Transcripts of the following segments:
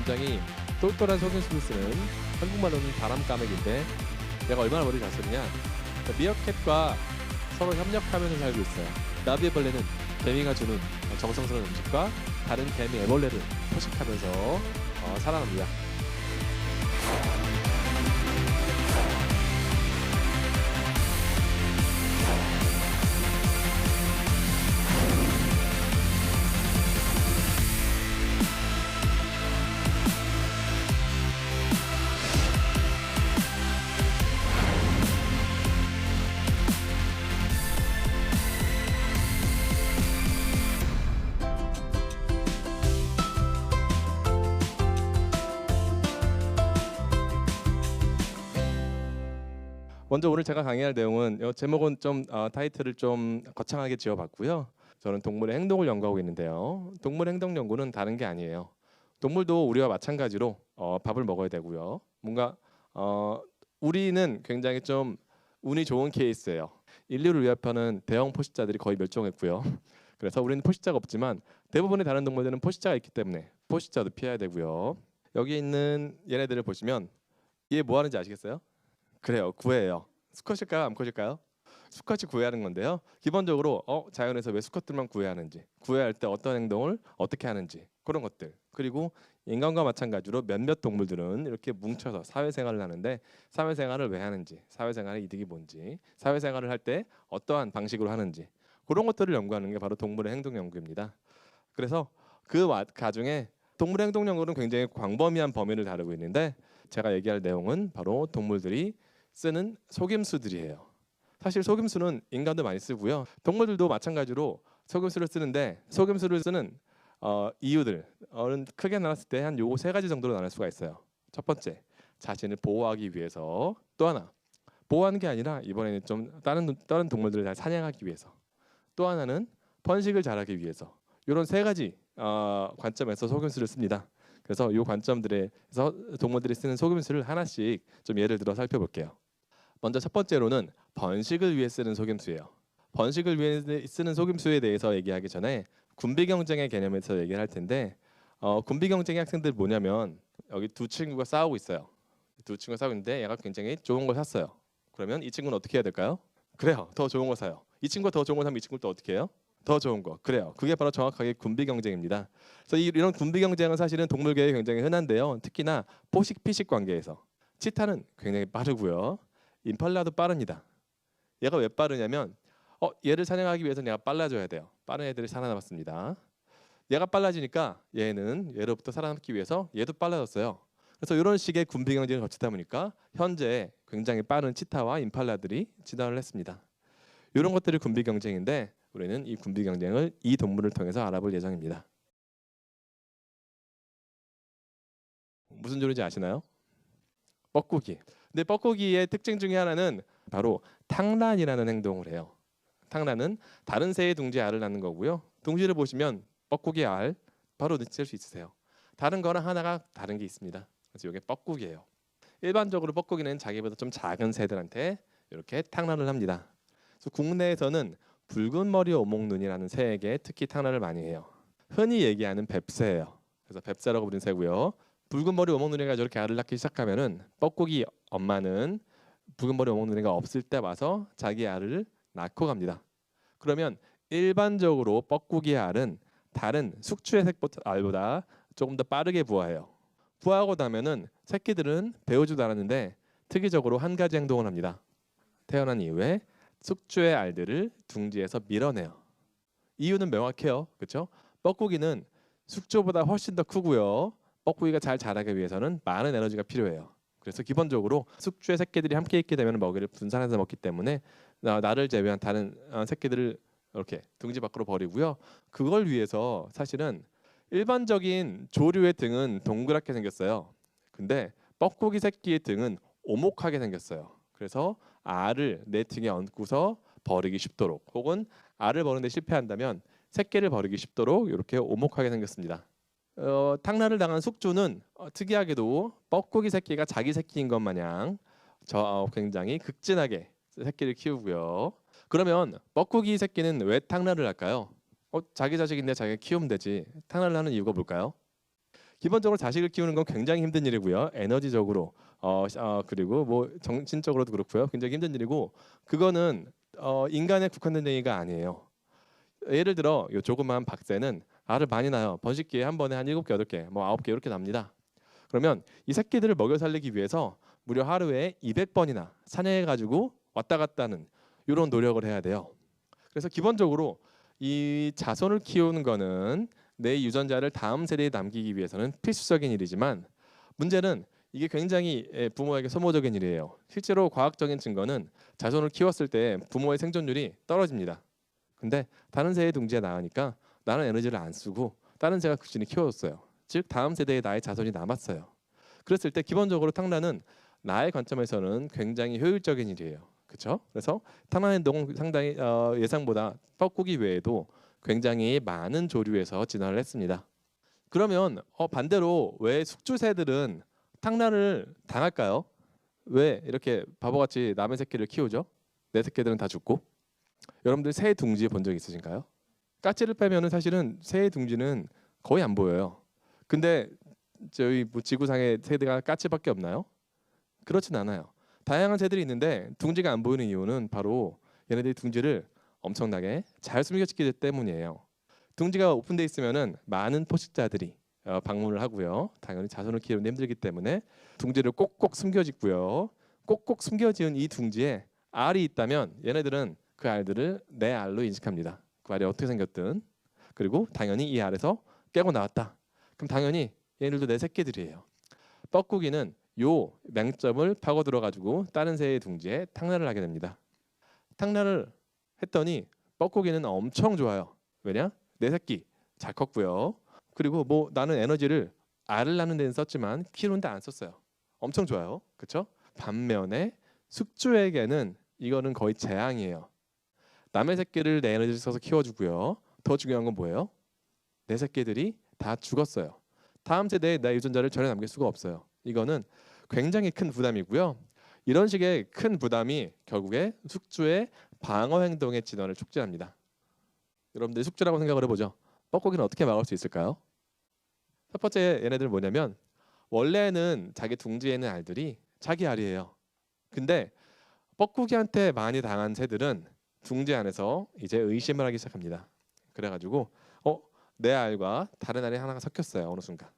굉장히 똘똘한 속임수를 쓰는 한국말로는 바람까매기인데 내가 얼마나 머리 잘 쓰느냐. 미어캣과 서로 협력하면서 살고 있어요. 나비애벌레는 개미가 주는 정성스러운 음식과 다른 개미 애벌레를 포식하면서 살아갑니다. 먼저 오늘 제가 강의할 내용은 제목은 좀 타이틀을 좀 거창하게 지어봤고요. 저는 동물의 행동을 연구하고 있는데요. 동물 행동 연구는 다른 게 아니에요. 동물도 우리와 마찬가지로 밥을 먹어야 되고요. 뭔가 우리는 굉장히 좀 운이 좋은 케이스예요. 인류를 위협하는 대형 포식자들이 거의 멸종했고요. 그래서 우리는 포식자가 없지만 대부분의 다른 동물들은 포식자가 있기 때문에 포식자도 피해야 되고요. 여기 있는 얘네들을 보시면 얘 뭐 하는지 아시겠어요? 그래요, 구애예요. 수컷일까요, 암컷일까요? 수컷이 구애하는 건데요. 기본적으로 자연에서 왜 수컷들만 구애하는지, 구애할 때 어떤 행동을 어떻게 하는지 그런 것들. 그리고 인간과 마찬가지로 몇몇 동물들은 이렇게 뭉쳐서 사회생활을 하는데 사회생활을 왜 하는지, 사회생활의 이득이 뭔지, 사회생활을 할 때 어떠한 방식으로 하는지 그런 것들을 연구하는 게 바로 동물의 행동 연구입니다. 그래서 그 가중에 동물의 행동 연구는 굉장히 광범위한 범위를 다루고 있는데 제가 얘기할 내용은 바로 동물들이 쓰는 속임수들이에요. 사실 속임수는 인간도 많이 쓰고요. 동물들도 마찬가지로 속임수를 쓰는데 속임수를 쓰는 이유들은 크게 나눴을 때 한 요거 세 가지 정도로 나눌 수가 있어요. 첫 번째, 자신을 보호하기 위해서. 또 하나, 보호하는 게 아니라 이번에는 좀 다른 동물들을 잘 사냥하기 위해서. 또 하나는 번식을 잘하기 위해서. 이런 세 가지 관점에서 속임수를 씁니다. 그래서 이 관점들에서 동물들이 쓰는 속임수를 하나씩 좀 예를 들어 살펴볼게요. 먼저 첫 번째로는 번식을 위해 쓰는 속임수예요. 번식을 위해 쓰는 속임수에 대해서 얘기하기 전에 군비 경쟁의 개념에서 얘기를 할 텐데 군비 경쟁의 학생들 뭐냐면 여기 두 친구가 싸우고 있어요. 두 친구가 싸우고 있는데 얘가 굉장히 좋은 걸 샀어요. 그러면 이 친구는 어떻게 해야 될까요? 그래요, 더 좋은 거 사요. 이 친구가 더 좋은 거 사면 이 친구는 또 어떻게 해요? 더 좋은 거. 그래요. 그게 바로 정확하게 군비 경쟁입니다. 그래서 이런 군비 경쟁은 사실은 동물계에 굉장히 흔한데요. 특히나 포식 피식 관계에서 치타는 굉장히 빠르고요. 임팔라도 빠릅니다. 얘가 왜 빠르냐면 얘를 사냥하기 위해서 얘가 빨라져야 돼요. 빠른 애들이 살아남았습니다. 얘가 빨라지니까 얘는 얘로부터 살아남기 위해서 얘도 빨라졌어요. 그래서 이런 식의 군비 경쟁을 거치다 보니까 현재 굉장히 빠른 치타와 임팔라들이 진화를 했습니다. 이런 것들이 군비 경쟁인데 우리는 이 군비 경쟁을 이 동물을 통해서 알아볼 예정입니다. 무슨 종인지 아시나요? 뻐꾸기. 근데 뻐꾸기의 특징 중에 하나는 바로 탕란이라는 행동을 해요. 탕란은 다른 새의 둥지에 알을 낳는 거고요. 둥지를 보시면 뻐꾸기 알 바로 느낄 수 있으세요. 다른 거랑 하나가 다른 게 있습니다. 그래서 이게 뻐꾸기예요. 일반적으로 뻐꾸기는 자기보다 좀 작은 새들한테 이렇게 탕란을 합니다. 그래서 국내에서는 붉은 머리 오목눈이라는 새에게 특히 탕란을 많이 해요. 흔히 얘기하는 뱁새예요. 그래서 뱁새라고 부르는 새고요. 붉은 머리 오목눈이가 저렇게 알을 낳기 시작하면은 뻐꾸기 엄마는 붉은 머리 오목눈이가 없을 때 와서 자기 알을 낳고 갑니다. 그러면 일반적으로 뻐꾸기의 알은 다른 숙주의 알보다 조금 더 빠르게 부화해요. 부화하고 나면은 새끼들은 배우지도 않았는데 특이적으로 한 가지 행동을 합니다. 태어난 이후에 숙주의 알들을 둥지에서 밀어내요. 이유는 명확해요. 그렇죠? 뻐꾸기는 숙주보다 훨씬 더 크고요. 뻐꾸기가 잘 자라기 위해서는 많은 에너지가 필요해요. 그래서 기본적으로 숙주의 새끼들이 함께 있게 되면 먹이를 분산해서 먹기 때문에 나를 제외한 다른 새끼들을 이렇게 둥지 밖으로 버리고요. 그걸 위해서 사실은 일반적인 조류의 등은 동그랗게 생겼어요. 근데 뻐꾸기 새끼의 등은 오목하게 생겼어요. 그래서 알을 내 등에 얹고서 버리기 쉽도록 혹은 알을 버리는데 실패한다면 새끼를 버리기 쉽도록 이렇게 오목하게 생겼습니다. 탕란을 당한 숙주는 특이하게도 뻐꾸기 새끼가 자기 새끼인 것 마냥 굉장히 극진하게 새끼를 키우고요. 그러면 뻐꾸기 새끼는 왜 탕란을 할까요? 자기 자식인데 자기가 키우면 되지. 탕란을 하는 이유가 뭘까요? 기본적으로 자식을 키우는 건 굉장히 힘든 일이고요. 에너지적으로 그리고 뭐 정신적으로도 그렇고요. 굉장히 힘든 일이고 그거는 인간에 국한된 얘기가 아니에요. 예를 들어 요 조그만 박새는 알을 많이 낳아요. 번식기에 한 번에 한 7개, 8개, 뭐 9개 이렇게 납니다. 그러면 이 새끼들을 먹여 살리기 위해서 무려 하루에 200번이나 사냥해 가지고 왔다 갔다 하는 이런 노력을 해야 돼요. 그래서 기본적으로 이 자손을 키우는 거는 내 유전자를 다음 세대에 남기기 위해서는 필수적인 일이지만 문제는 이게 굉장히 부모에게 소모적인 일이에요. 실제로 과학적인 증거는 자손을 키웠을 때 부모의 생존율이 떨어집니다. 근데 다른 새의 둥지에 낳으니까 나는 에너지를 안 쓰고 다른 새가 꾸준히 키워줬어요. 즉 다음 세대에 나의 자손이 남았어요. 그랬을 때 기본적으로 탕란은 나의 관점에서는 굉장히 효율적인 일이에요. 그렇죠? 그래서 탕란 행동은 상당히 예상보다 뻐꾸기 외에도 굉장히 많은 조류에서 진화를 했습니다. 그러면 반대로 왜 숙주새들은 탕란을 당할까요? 왜 이렇게 바보같이 남의 새끼를 키우죠? 내 새끼들은 다 죽고. 여러분들 새 둥지 본 적 있으신가요? 까치를 빼면은 사실은 새의 둥지는 거의 안 보여요. 근데 저희 뭐 지구상의 새가 까치밖에 없나요? 그렇진 않아요. 다양한 새들이 있는데 둥지가 안 보이는 이유는 바로 얘네들이 둥지를 엄청나게 잘 숨겨지기 때문이에요. 둥지가 오픈돼 있으면은 많은 포식자들이 방문을 하고요. 당연히 자손을 키우는 데 힘들기 때문에 둥지를 꼭꼭 숨겨짓고요. 꼭꼭 숨겨지은 이 둥지에 알이 있다면 얘네들은 그 알들을 내 알로 인식합니다. 그 알이 어떻게 생겼든. 그리고 당연히 이 알에서 깨고 나왔다. 그럼 당연히 얘네들도 내 새끼들이에요. 뻐꾸기는 요 맹점을 파고 들어가지고 다른 새의 둥지에 탕란을 하게 됩니다. 탕란을 했더니 뻐꾸기는 엄청 좋아요. 왜냐? 내 새끼 잘 컸고요. 그리고 뭐 나는 에너지를 알을 낳는 데는 썼지만 키우는데 안 썼어요. 엄청 좋아요. 그렇죠? 반면에 숙주에게는 이거는 거의 재앙이에요. 남의 새끼를 내 에너지를 써서 키워주고요. 더 중요한 건 뭐예요? 내 새끼들이 다 죽었어요. 다음 세대에 내 유전자를 전혀 남길 수가 없어요. 이거는 굉장히 큰 부담이고요. 이런 식의 큰 부담이 결국에 숙주의 방어 행동의 진화를 촉진합니다. 여러분들 숙주라고 생각을 해보죠. 뻐꾸기는 어떻게 막을 수 있을까요? 첫 번째 얘네들 뭐냐면 원래는 자기 둥지에 있는 알들이 자기 알이에요. 근데 뻐꾸기한테 많이 당한 새들은 둥지 안에서 이제 의심을 하기 시작합니다. 그래가지고 내 알과 다른 알이 하나가 섞였어요. 어느 순간.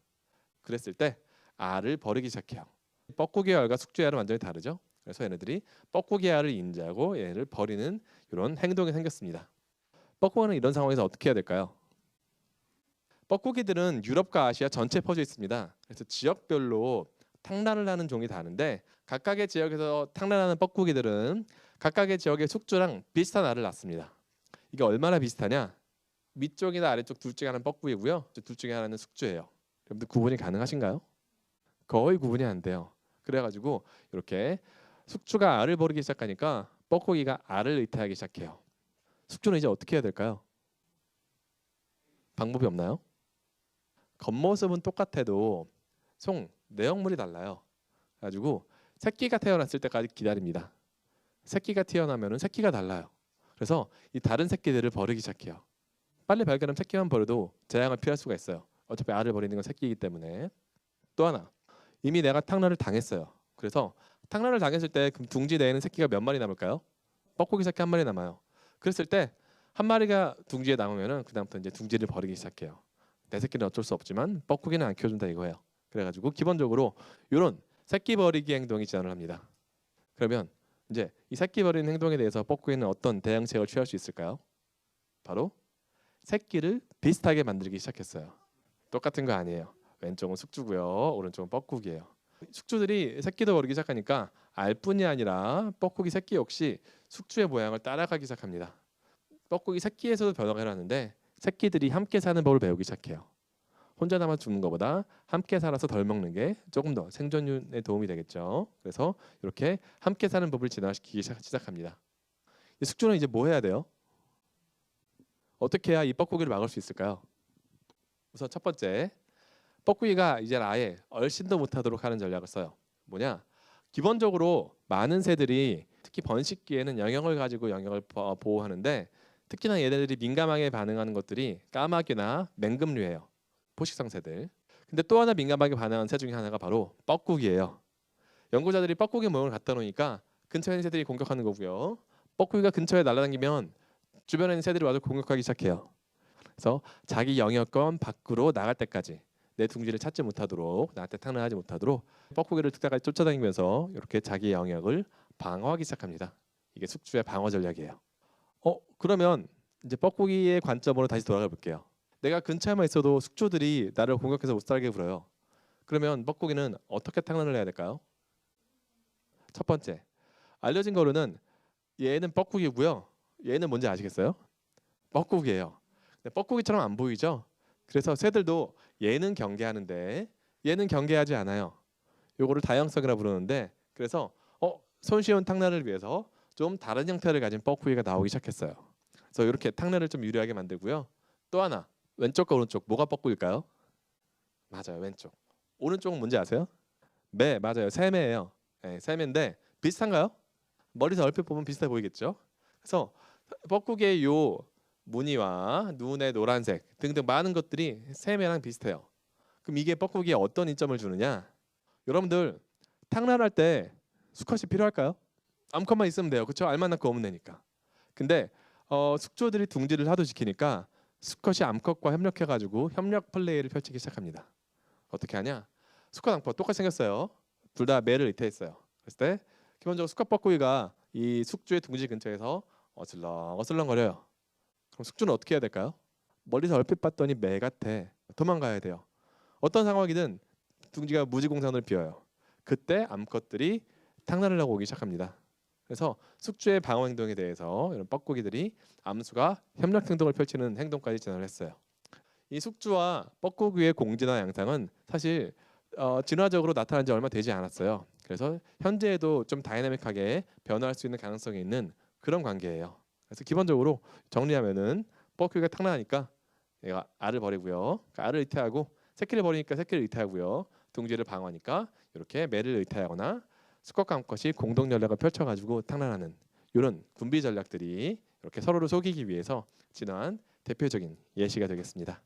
그랬을 때 알을 버리기 시작해요. 뻐꾸기 알과 숙주의 알은 완전히 다르죠. 그래서 얘네들이 뻐꾸기 알을 인지하고 얘를 버리는 이런 행동이 생겼습니다. 뻐꾸기는 이런 상황에서 어떻게 해야 될까요? 뻐꾸기들은 유럽과 아시아 전체에 퍼져 있습니다. 그래서 지역별로 탕란을 하는 종이 다른데 각각의 지역에서 탕란하는 뻐꾸기들은 각각의 지역의 숙주랑 비슷한 알을 낳습니다. 이게 얼마나 비슷하냐? 위쪽이나 아래쪽 둘 중에 하나는 뻐꾸기고요. 둘 중에 하나는 숙주예요. 여러분들 구분이 가능하신가요? 거의 구분이 안 돼요. 그래가지고 이렇게 숙주가 알을 버리기 시작하니까 뻐꾸기가 알을 의태하기 시작해요. 숙주는 이제 어떻게 해야 될까요? 방법이 없나요? 겉모습은 똑같아도 내용물이 달라요. 그래가지고 새끼가 태어났을 때까지 기다립니다. 새끼가 태어나면은 새끼가 달라요. 그래서 이 다른 새끼들을 버리기 시작해요. 빨리 발견하면 새끼만 버려도 재앙을 피할 수가 있어요. 어차피 알을 버리는 건 새끼이기 때문에. 또 하나, 이미 내가 탕란을 당했어요. 그래서 탕란을 당했을 때 그럼 둥지 내에는 새끼가 몇 마리 남을까요? 뻐꾸기 새끼 한 마리 남아요. 그랬을 때 한 마리가 둥지에 남으면은 그다음부터 이제 둥지를 버리기 시작해요. 내 새끼는 어쩔 수 없지만 뻐꾸기는 안 키워준다 이거예요. 그래가지고 기본적으로 이런 새끼 버리기 행동이 진화를 합니다. 그러면 이제 이 새끼 버리는 행동에 대해서 뻐꾸기는 어떤 대응책을 취할 수 있을까요? 바로 새끼를 비슷하게 만들기 시작했어요. 똑같은 거 아니에요. 왼쪽은 숙주고요, 오른쪽은 뻐꾸기예요. 숙주들이 새끼도 버리기 시작하니까 알뿐이 아니라 뻐꾸기 새끼 역시 숙주의 모양을 따라가기 시작합니다. 뻐꾸기 새끼에서도 변화가 일어나는데 새끼들이 함께 사는 법을 배우기 시작해요. 혼자 남아 죽는 것보다 함께 살아서 덜 먹는 게 조금 더 생존에 도움이 되겠죠. 그래서 이렇게 함께 사는 법을 진화시키기 시작합니다. 숙주는 이제 뭐 해야 돼요? 어떻게 해야 이 뻐꾸기를 막을 수 있을까요? 우선 첫 번째, 뻐꾸기가 이제 아예 얼씬도 못하도록 하는 전략을 써요. 뭐냐? 기본적으로 많은 새들이 특히 번식기에는 영역을 가지고 영역을 보호하는데 특히나 얘네들이 민감하게 반응하는 것들이 까마귀나 맹금류예요. 포식성 새들. 근데 또 하나 민감하게 반응하는 새 중에 하나가 바로 뻐꾸기예요. 연구자들이 뻐꾸기 모형을 갖다 놓으니까 근처에 있는 새들이 공격하는 거고요. 뻐꾸기가 근처에 날아다니면 주변에 있는 새들이 와서 공격하기 시작해요. 그래서 자기 영역권 밖으로 나갈 때까지 내 둥지를 찾지 못하도록, 나한테 탕락하지 못하도록 뻐꾸기를 끝까지 쫓아다니면서 이렇게 자기 영역을 방어하기 시작합니다. 이게 숙주의 방어 전략이에요. 그러면 이제 뻐꾸기의 관점으로 다시 돌아가 볼게요. 내가 근처에만 있어도 숙주들이 나를 공격해서 못 살게 굴어요. 그러면 뻐꾸기는 어떻게 탕란을 해야 될까요? 첫 번째, 알려진 거로는 얘는 뻐꾸기고요. 얘는 뭔지 아시겠어요? 뻐꾸기예요. 근데 뻐꾸기처럼 안 보이죠? 그래서 새들도 얘는 경계하는데 얘는 경계하지 않아요. 요거를 다양성이라 부르는데, 그래서 손쉬운 탕란을 위해서 좀 다른 형태를 가진 뻐꾸기가 나오기 시작했어요. 그래서 이렇게 탕란을 좀 유리하게 만들고요. 또 하나, 왼쪽과 오른쪽 뭐가 뻐꾸기일까요? 맞아요, 왼쪽. 오른쪽은 뭔지 아세요? 매, 맞아요, 새매예요. 네, 새매인데 비슷한가요? 머리에서 얼핏 보면 비슷해 보이겠죠? 그래서 뻐꾸기의 요 무늬와 눈의 노란색 등등 많은 것들이 새매랑 비슷해요. 그럼 이게 뻐꾸기에 어떤 이점을 주느냐? 여러분들 탕란할 때 수컷이 필요할까요? 암컷만 있으면 돼요. 그렇죠? 알만 낳고 오면 되니까. 근데 숙주들이 둥지를 하도 지키니까 수컷이 암컷과 협력해가지고 협력 플레이를 펼치기 시작합니다. 어떻게 하냐? 수컷 암컷 똑같이 생겼어요. 둘 다 매를 의태했어요. 그랬을 때 기본적으로 수컷 뻐꾸기가 이 숙주의 둥지 근처에서 어슬렁어슬렁거려요. 그럼 숙주는 어떻게 해야 될까요? 멀리서 얼핏 봤더니 매 같아. 도망가야 돼요. 어떤 상황이든 둥지가 무지공산을 비워요. 그때 암컷들이 탕란을 하고 오기 시작합니다. 그래서 숙주의 방어 행동에 대해서 이런 뻐꾸기들이 암수가 협력 행동을 펼치는 행동까지 진화를 했어요. 이 숙주와 뻐꾸기의 공진화 양상은 사실 진화적으로 나타난 지 얼마 되지 않았어요. 그래서 현재에도 좀 다이내믹하게 변화할 수 있는 가능성이 있는 그런 관계예요. 그래서 기본적으로 정리하면은 뻐꾸기가 탕란하니까 얘가 알을 버리고요. 그러니까 알을 의태하고, 새끼를 버리니까 새끼를 의태하고요. 둥지를 방어하니까 이렇게 매를 의태하거나 수컷과 암컷이 공동 전략을 펼쳐가지고 탕란하는 이런 군비 전략들이 이렇게 서로를 속이기 위해서 진화한 대표적인 예시가 되겠습니다.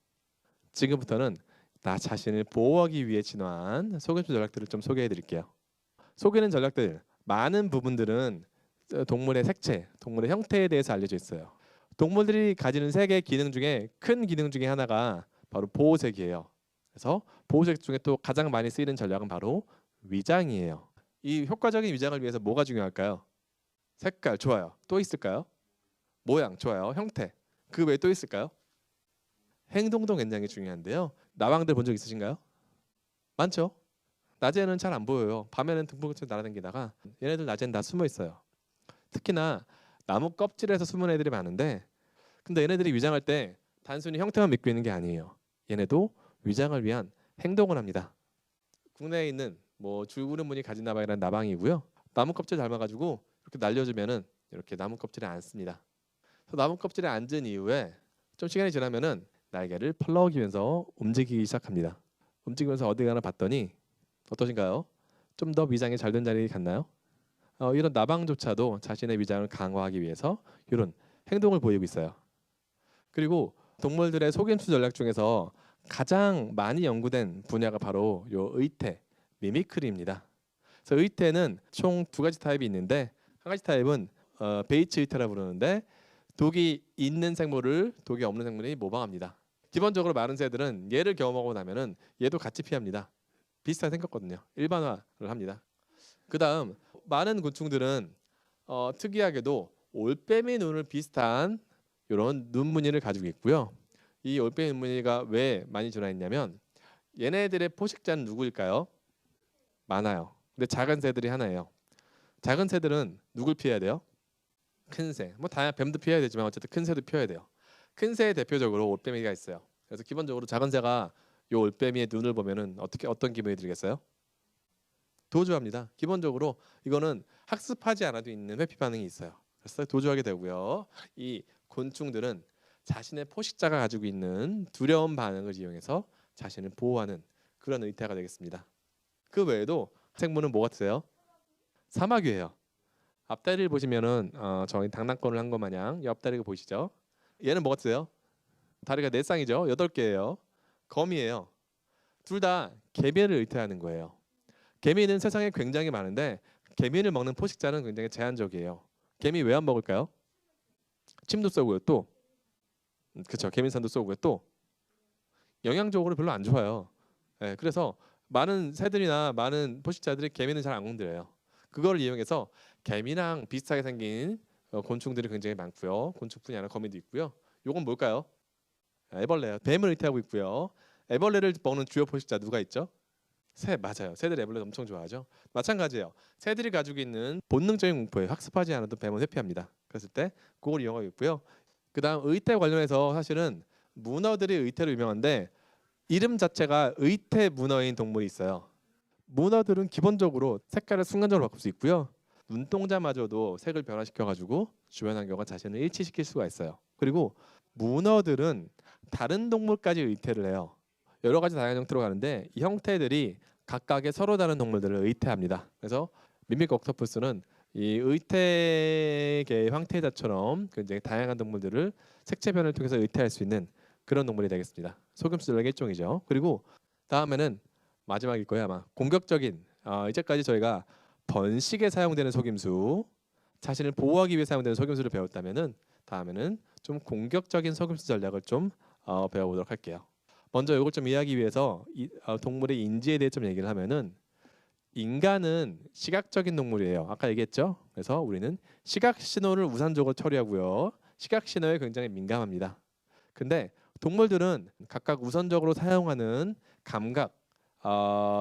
지금부터는 나 자신을 보호하기 위해 진화한 속임수 전략들을 좀 소개해 드릴게요. 속이는 전략들 많은 부분들은 동물의 색채, 동물의 형태에 대해서 알려져 있어요. 동물들이 가지는 세 개의 기능 중에 큰 기능 중에 하나가 바로 보호색이에요. 그래서 보호색 중에 또 가장 많이 쓰이는 전략은 바로 위장이에요. 이 효과적인 위장을 위해서 뭐가 중요할까요? 색깔 좋아요. 또 있을까요? 모양 좋아요. 형태. 그 외에 또 있을까요? 행동도 굉장히 중요한데요. 나왕들 본 적 있으신가요? 많죠. 낮에는 잘 안 보여요. 밤에는 둥글둥글 날아다니다가 얘네들 낮에는 다 숨어 있어요. 특히나 나무 껍질에서 숨은 애들이 많은데, 근데 얘네들이 위장할 때 단순히 형태만 믿고 있는 게 아니에요. 얘네도 위장을 위한 행동을 합니다. 국내에 있는 뭐 줄구름 무늬 가진 나방이라는 나방이고요. 나무 껍질 닮아가지고 이렇게 날려주면은 이렇게 나무 껍질에 앉습니다. 그래서 나무 껍질에 앉은 이후에 좀 시간이 지나면은 날개를 펄럭이면서 움직이기 시작합니다. 움직이면서 어디 가나 봤더니 어떠신가요? 좀 더 위장이 잘 된 자리 같나요? 이런 나방조차도 자신의 위장을 강화하기 위해서 이런 행동을 보이고 있어요. 그리고 동물들의 속임수 전략 중에서 가장 많이 연구된 분야가 바로 요 의태, 미미크리입니다. 그래서 의태는 총 두 가지 타입이 있는데, 한 가지 타입은 베이츠 의태라 부르는데 독이 있는 생물을 독이 없는 생물이 모방합니다. 기본적으로 많은 새들은 얘를 경험하고 나면은 얘도 같이 피합니다. 비슷하게 생겼거든요. 일반화를 합니다. 그다음 많은 곤충들은 특이하게도 올빼미 눈을 비슷한 이런 눈 무늬를 가지고 있고요. 이 올빼미 눈 무늬가 왜 많이 진화했냐면 얘네들의 포식자는 누구일까요? 많아요. 근데 작은 새들이 하나예요. 작은 새들은 누굴 피해야 돼요? 큰 새. 뭐 다양한 뱀도 피해야 되지만 어쨌든 큰 새도 피해야 돼요. 큰 새에 대표적으로 올빼미가 있어요. 그래서 기본적으로 작은 새가 이 올빼미의 눈을 보면은 어떤 기분이 들겠어요? 도주합니다. 기본적으로 이거는 학습하지 않아도 있는 회피 반응이 있어요. 그래서 도주하게 되고요. 이 곤충들은 자신의 포식자가 가지고 있는 두려운 반응을 이용해서 자신을 보호하는 그런 의태가 되겠습니다. 그 외에도 생물은 뭐 같으세요? 사마귀예요. 앞다리를 보시면은 저희 당나귀를 한 것 마냥 옆다리가 보이시죠? 얘는 뭐 같으세요? 다리가 네 쌍이죠. 8개예요. 거미예요. 둘 다 개미를 의태하는 거예요. 개미는 세상에 굉장히 많은데 개미를 먹는 포식자는 굉장히 제한적이에요. 개미 왜 안 먹을까요? 침도 쏘고요. 또 그렇죠. 개미산도 쏘고요. 또 영양적으로 별로 안 좋아요. 예, 그래서 많은 새들이나 많은 포식자들이 개미는 잘 안 건드려요. 그걸 이용해서 개미랑 비슷하게 생긴 곤충들이 굉장히 많고요. 곤충뿐이 아니라 거미도 있고요. 요건 뭘까요? 애벌레요. 뱀을 의태하고 있고요. 애벌레를 먹는 주요 포식자 누가 있죠? 새, 맞아요. 새들 애벌레 엄청 좋아하죠. 마찬가지예요. 새들이 가지고 있는 본능적인 공포에 학습하지 않아도 뱀은 회피합니다. 그랬을 때 그걸 이용하고 있고요. 그다음 의태 관련해서 사실은 문어들이 의태로 유명한데 이름 자체가 의태 문어인 동물이 있어요. 문어들은 기본적으로 색깔을 순간적으로 바꿀 수 있고요. 눈동자마저도 색을 변화시켜 가지고 주변 환경과 자신을 일치시킬 수가 있어요. 그리고 문어들은 다른 동물까지 의태를 해요. 여러 가지 다양한 형태로 가는데 이 형태들이 각각의 서로 다른 동물들을 의태합니다. 그래서 미믹 옥토퍼스는 이 의태계의 황태자처럼 굉장히 다양한 동물들을 색채 변을 통해서 의태할 수 있는 그런 동물이 되겠습니다. 소금수 전략의 일종이죠. 그리고 다음에는 마지막일 거예요 아마. 공격적인 이제까지 저희가 번식에 사용되는 속임수, 자신을 보호하기 위해 사용되는 속임수를 배웠다면은 다음에는 좀 공격적인 속임수 전략을 좀 배워보도록 할게요. 먼저 이걸 좀 이해하기 위해서 동물의 인지에 대해 좀 얘기를 하면은 인간은 시각적인 동물이에요. 아까 얘기했죠. 그래서 우리는 시각 신호를 우선적으로 처리하고요. 시각 신호에 굉장히 민감합니다. 근데 동물들은 각각 우선적으로 사용하는 감각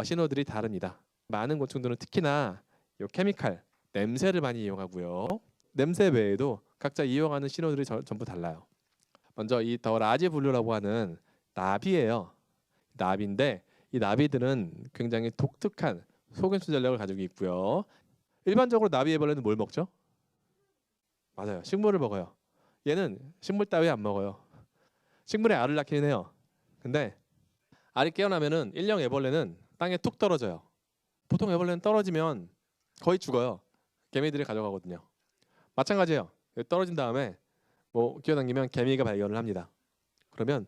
신호들이 다릅니다. 많은 곤충들은 특히나 요 케미칼 냄새를 많이 이용하고요. 냄새 외에도 각자 이용하는 신호들이 전부 달라요. 먼저 이 더 라지 블루라고 하는 나비예요. 나비인데 이 나비들은 굉장히 독특한 속임수 전략을 가지고 있고요. 일반적으로 나비애벌레는 뭘 먹죠? 맞아요. 식물을 먹어요. 얘는 식물 따위 안 먹어요. 식물에 알을 낳기는 해요. 근데 알이 깨어나면은 일령 애벌레는 땅에 툭 떨어져요. 보통 애벌레는 떨어지면 거의 죽어요. 개미들이 가져가거든요. 마찬가지예요. 떨어진 다음에 뭐 기어당기면 개미가 발견을 합니다. 그러면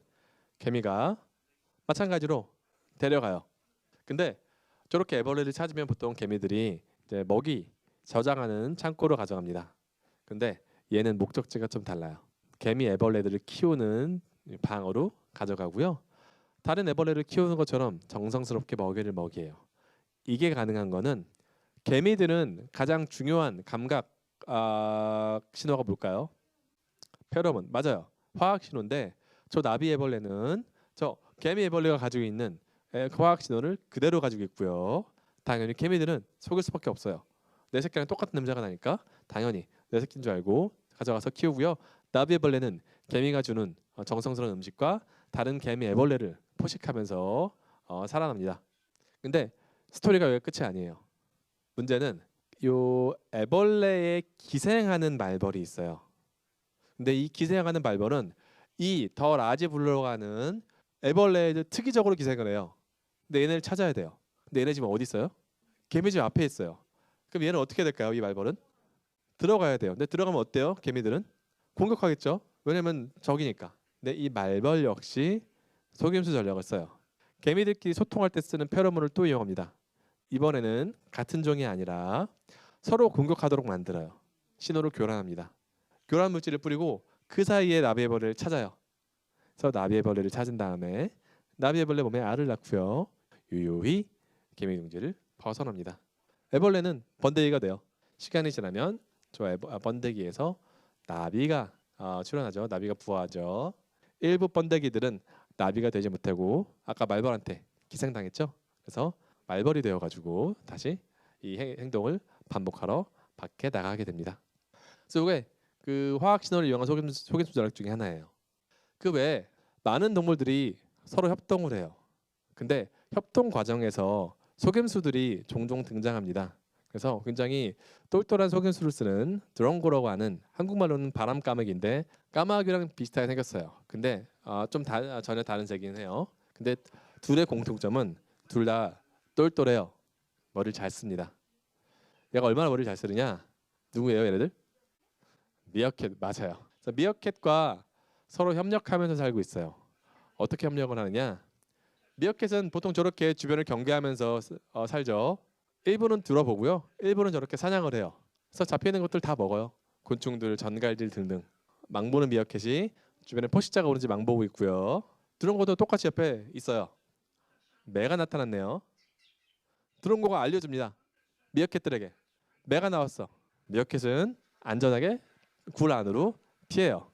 개미가 마찬가지로 데려가요. 근데 저렇게 애벌레를 찾으면 보통 개미들이 이제 먹이 저장하는 창고로 가져갑니다. 근데 얘는 목적지가 좀 달라요. 개미 애벌레들을 키우는 방으로 가져가고요. 다른 애벌레를 키우는 것처럼 정성스럽게 먹이를 먹이에요. 이게 가능한 거는 개미들은 가장 중요한 감각 신호가 뭘까요? 페로몬. 맞아요. 화학 신호인데 저 나비 애벌레는 저 개미 애벌레가 가지고 있는 그 화학 신호를 그대로 가지고 있고요. 당연히 개미들은 속일 수밖에 없어요. 내 새끼랑 똑같은 냄새가 나니까 당연히 내 새끼인 줄 알고 가져가서 키우고요. 나비 애벌레는 개미가 주는 정성스러운 음식과 다른 개미 애벌레를 포식하면서 살아납니다. 근데 스토리가 여기 끝이 아니에요. 문제는 요 애벌레에 기생하는 말벌이 있어요. 근데 이 기생하는 말벌은 이 더 라지 블루라고 하는 애벌레를 특이적으로 기생을 해요. 근데 얘네를 찾아야 돼요. 근데 얘네 지금 어디 있어요? 개미집 앞에 있어요. 그럼 얘는 어떻게 될까요? 이 말벌은 들어가야 돼요. 근데 들어가면 어때요? 개미들은 공격하겠죠. 왜냐면 적이니까. 근데 이 말벌 역시 속임수 전략을 써요. 개미들끼리 소통할 때 쓰는 페로몬을 또 이용합니다. 이번에는 같은 종이 아니라 서로 공격하도록 만들어요. 신호를 교란합니다. 교란 물질을 뿌리고 그 사이에 나비애벌레를 찾아요. 그래서 나비애벌레를 찾은 다음에 나비애벌레 몸에 알을 낳고요. 유유히 개미 둥지를 벗어납니다. 애벌레는 번데기가 돼요. 시간이 지나면 저 번데기에서 나비가 출현하죠. 나비가 부화하죠. 일부 번데기들은 나비가 되지 못하고 아까 말벌한테 기생당했죠. 그래서 말벌이 되어가지고 다시 이 행동을 반복하러 밖에 나가게 됩니다. 그래서 이게 그 화학 신호를 이용한 속임수 전략 중에 하나예요. 그 외에 많은 동물들이 서로 협동을 해요. 근데 협동 과정에서 속임수들이 종종 등장합니다. 그래서 굉장히 똘똘한 속임수를 쓰는 드렁고라고 하는 한국말로는 바람까마귀인데 까마귀랑 비슷하게 생겼어요. 근데 전혀 다른 색이긴 해요. 근데 둘의 공통점은 둘 다 똘똘해요. 머리를 잘 씁니다. 얘가 얼마나 머리를 잘 쓰느냐? 누구예요, 얘네들? 미어캣 맞아요. 그래서 미어캣과 서로 협력하면서 살고 있어요. 어떻게 협력을 하느냐? 미어캣은 보통 저렇게 주변을 경계하면서 살죠. 일부는 들어보고요. 일부는 저렇게 사냥을 해요. 그래서 잡히는 것들 다 먹어요. 곤충들, 전갈들 등등. 망보는 미어캣이 주변에 포식자가 오는지 망보고 있고요. 드론고도 똑같이 옆에 있어요. 매가 나타났네요. 드론고가 알려줍니다. 미어캣들에게 매가 나왔어. 미어캣은 안전하게 굴 안으로 피해요.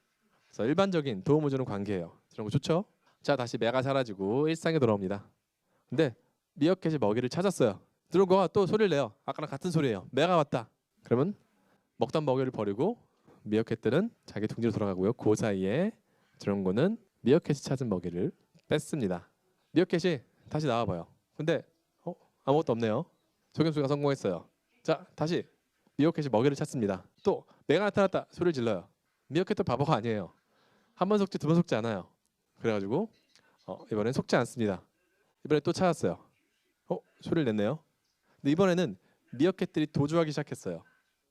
그래서 일반적인 도움을 주는 관계예요. 드론고 좋죠? 자, 다시 매가 사라지고 일상에 돌아옵니다. 근데 미어캣이 먹이를 찾았어요. 드론고가 또 소리를 내요. 아까랑 같은 소리예요. 매가 왔다. 그러면 먹던 먹이를 버리고 미어캣들은 자기 둥지로 돌아가고요. 그 사이에 드론고는 미어캣이 찾은 먹이를 뺐습니다. 미어캣이 다시 나와봐요. 근데 아무것도 없네요. 속임수가 성공했어요. 자, 다시 미어캣이 먹이를 찾습니다. 또 매가 나타났다. 소리를 질러요. 미어캣도 바보가 아니에요. 한 번 속지 두 번 속지 않아요. 그래가지고 이번엔 속지 않습니다. 이번에 또 찾았어요. 소리를 냈네요. 근데 이번에는 미어캣들이 도주하기 시작했어요.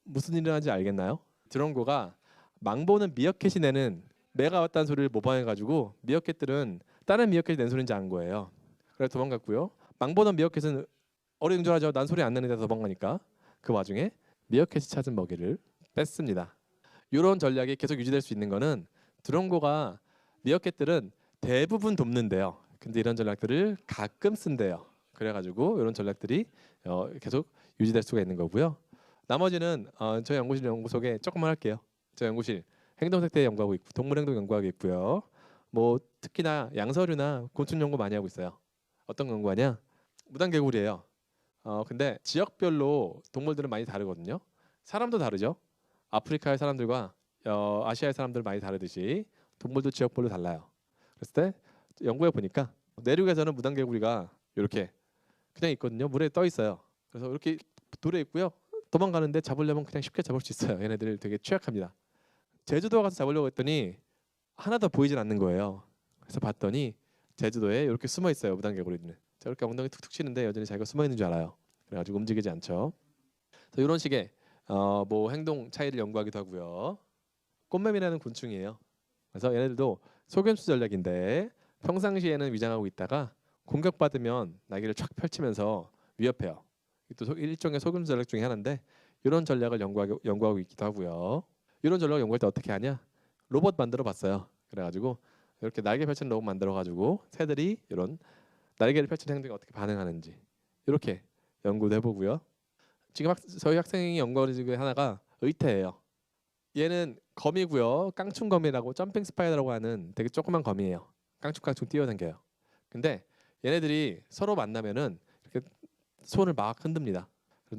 무슨 일을 하는지 알겠나요? 드론고가 망보는 미어캣이 내는 매가 왔다는 소리를 모방해가지고 미어캣들은 다른 미어캣이 낸 소리인지 안 거예요. 그래서 도망갔고요. 망보는 미어캣은 어리둥절하죠. 난 소리 안 내는 데서 도망가니까. 그 와중에 미어캣이 찾은 먹이를 뺐습니다. 이런 전략이 계속 유지될 수 있는 거는 드론고가 미어캣들은 대부분 돕는데요. 근데 이런 전략들을 가끔 쓴대요. 그래가지고 이런 전략들이 계속 유지될 수가 있는 거고요. 나머지는 저희 연구실 연구 소개 조금만 할게요. 저희 연구실 행동생태 연구하고 있고 동물행동 연구하고 있고요. 뭐 특히나 양서류나 곤충 연구 많이 하고 있어요. 어떤 연구하냐? 무단개구리예요. 근데 지역별로 동물들은 많이 다르거든요. 사람도 다르죠. 아프리카의 사람들과 아시아의 사람들 많이 다르듯이 동물도 지역별로 달라요. 그랬을 때 연구해 보니까 내륙에서는 무단개구리가 이렇게 그냥 있거든요. 물에 떠 있어요. 그래서 이렇게 돌에 있고요. 도망가는데 잡으려면 그냥 쉽게 잡을 수 있어요. 얘네들 되게 취약합니다. 제주도 가서 잡으려고 했더니 하나도 보이질 않는 거예요. 그래서 봤더니 제주도에 이렇게 숨어 있어요. 무단개구리는. 저렇게 엉덩이 툭툭 치는데 여전히 자기가 숨어 있는 줄 알아요. 그래가지고 움직이지 않죠. 그래서 이런 식의 뭐 행동 차이를 연구하기도 하고요. 꽃매미라는 곤충이에요. 그래서 얘네들도 속임수 전략인데 평상시에는 위장하고 있다가 공격받으면 날개를 쫙 펼치면서 위협해요. 또 일종의 속임수 전략 중에 하나인데 이런 전략을 연구하고 있기도 하고요. 이런 전략을 연구할 때 어떻게 하냐? 로봇 만들어 봤어요. 그래가지고 이렇게 날개 펼치는 로봇 만들어가지고 새들이 이런 날개를 펼치는 행동에 어떻게 반응하는지 이렇게 연구도 해보고요. 지금 저희 학생이 연구하는 중에 하나가 의태예요. 얘는 거미고요. 깡충거미라고 점핑 스파이더라고 하는 되게 조그만 거미예요. 깡충깡충 뛰어다녀요. 근데 얘네들이 서로 만나면은 이렇게 손을 막 흔듭니다.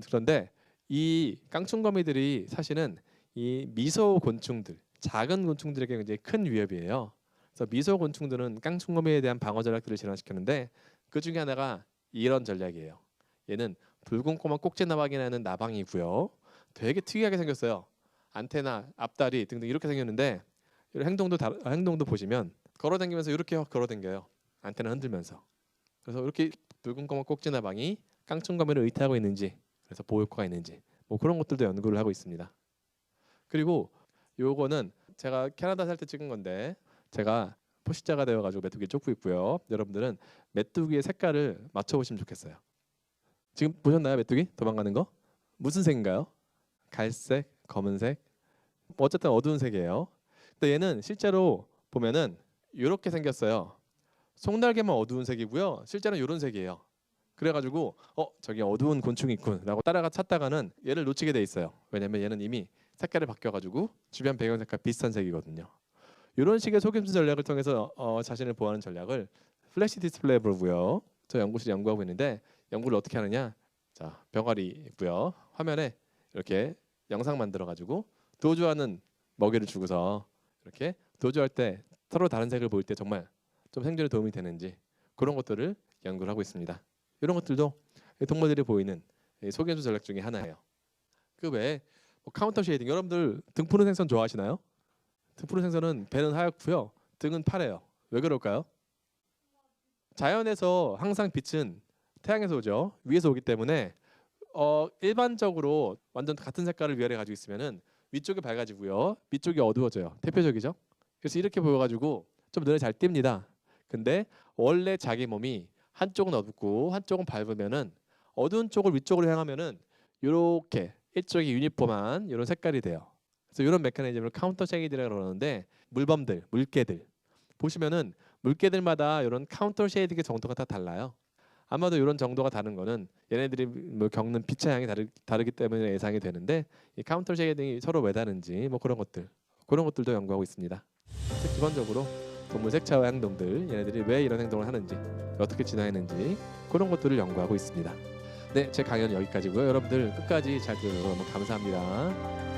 그런데 이 깡충거미들이 사실은 이 미소 곤충들, 작은 곤충들에게 굉장히 큰 위협이에요. 그래서 미소 곤충들은 깡충거미에 대한 방어 전략들을 진화시켰는데 그 중에 하나가 이런 전략이에요. 얘는 붉은 꼬마 꼭지나박이라는 나방이고요. 되게 특이하게 생겼어요. 안테나, 앞다리 등등 이렇게 생겼는데 이런 행동도 보시면 걸어다니면서 이렇게 걸어다녀요. 안테나 흔들면서. 그래서 이렇게 붉은 꼬마 꼭지나방이 깡충거미를 의태하고 있는지, 그래서 보호 효과가 있는지 뭐 그런 것들도 연구를 하고 있습니다. 그리고 요거는 제가 캐나다 살 때 찍은 건데 제가 포식자가 되어가지고 메뚜기 쫓고 있고요. 여러분들은 메뚜기의 색깔을 맞춰보시면 좋겠어요. 지금 보셨나요? 메뚜기 도망가는 거? 무슨 색인가요? 갈색, 검은색, 뭐 어쨌든 어두운 색이에요. 근데 얘는 실제로 보면은 이렇게 생겼어요. 속날개만 어두운 색이고요. 실제는 이런 색이에요. 그래가지고 저기 어두운 곤충이 있군라고 따라가 찾다가는 얘를 놓치게 돼 있어요. 왜냐면 얘는 이미 색깔이 바뀌어가지고 주변 배경 색깔 비슷한 색이거든요. 이런 식의 속임수 전략을 통해서 자신을 보호하는 전략을 플래시 디스플레이 부르고요. 저 연구실에 연구하고 있는데 연구를 어떻게 하느냐? 자, 병아리 있고요. 화면에 이렇게 영상 만들어가지고 도주하는 먹이를 주고서 이렇게 도주할 때 서로 다른 색을 보일 때 정말 좀 생존에 도움이 되는지 그런 것들을 연구를 하고 있습니다. 이런 것들도 동물들이 보이는 속임수 전략 중에 하나예요. 그 외에 뭐 카운터 쉐이딩, 여러분들 등 푸른 생선 좋아하시나요? 등 푸른 생선은 배는 하얗고요, 등은 파래요. 왜 그럴까요? 자연에서 항상 빛은 태양에서 오죠. 위에서 오기 때문에 일반적으로 완전 같은 색깔을 위아래 가지고 있으면은 위쪽이 밝아지고요, 밑쪽이 어두워져요. 대표적이죠. 그래서 이렇게 보여가지고 좀 눈에 잘 띕니다. 근데 원래 자기 몸이 한쪽은 어둡고 한쪽은 밝으면은 어두운 쪽을 위쪽으로 향하면은 이렇게 일종의 유니폼한 이런 색깔이 돼요. 그래서 이런 메커니즘을 카운터 쉐이딩이라고 그러는데 물범들, 물개들 보시면은 물개들마다 이런 카운터 쉐이딩의 정도가 다 달라요. 아마도 이런 정도가 다른 거는 얘네들이 뭐 겪는 빛의 양이 다르기 때문에 예상이 되는데 이 카운터 쉐이딩이 서로 왜 다른지 뭐 그런 것들도 연구하고 있습니다. 그래서 기본적으로 동물 색채와 행동들 얘네들이 왜 이런 행동을 하는지 어떻게 진화했는지 그런 것들을 연구하고 있습니다. 네, 제 강연은 여기까지고요. 여러분들 끝까지 잘 들어주셔서 너무 감사합니다.